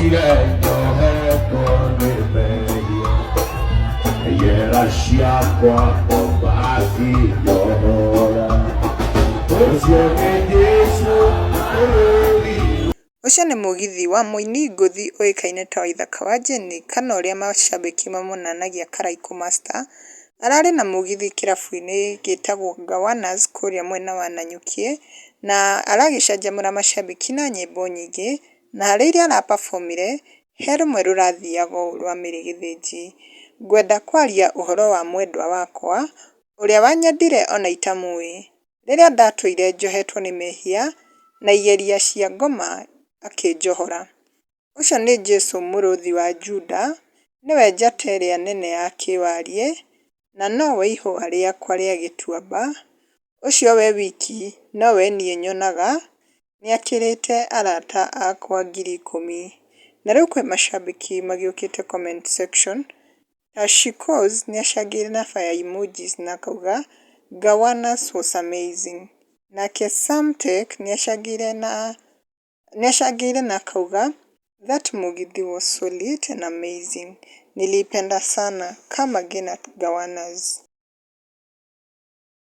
Ndonire nyohetwo nĩ mehia, yera ciakwa ũbangĩnyohora. Ũcio nĩ Jesũ bũrũri. Ũcio nĩ mũgithi wa mũini ngũthi ũĩkaine ta Waithaka wa Jane, kana ũrĩa macambĩki mamũnanagia Karaikũ Master. Ararĩ na mũgithi kĩrabu-inĩ gĩtagwo Gowaners kũrĩa mwena wa Nanyuki, na aragĩcanjamũra macambĩki na nyĩmbo nyingĩ, na harĩ iria arapafomire, he rũmwe rũrathiaga ũũ rwa Mary Gĩthĩnji. Ngwenda kwaria ũhoro wa mwendwa wakwa, ũrĩa wanyendire ona itamũĩ, rĩrĩa ndatũire njohetwo nĩ mehia, na igeria cia ngoma akĩnjohora. Ũcio nĩ Jesũ mũrũthi wa Juda, nĩwe njata ĩrĩa nene ya kĩwariĩ, na nowe ihũa rĩakwa rĩa gĩtuamba, ũcio we wiki nowe niĩ nyonaga, nĩakĩrĩte arata akwa 10,000. Na rĩu kwĩ macambĩki magĩũkĩte comment section, ta Shikos nĩacangĩire na fire emojis na akauga Gowaners was amazing. Nake Samtek nĩacangĩire na akauga that mugithi was solid and amazing. Nilipenda sana, come again at Gowaners.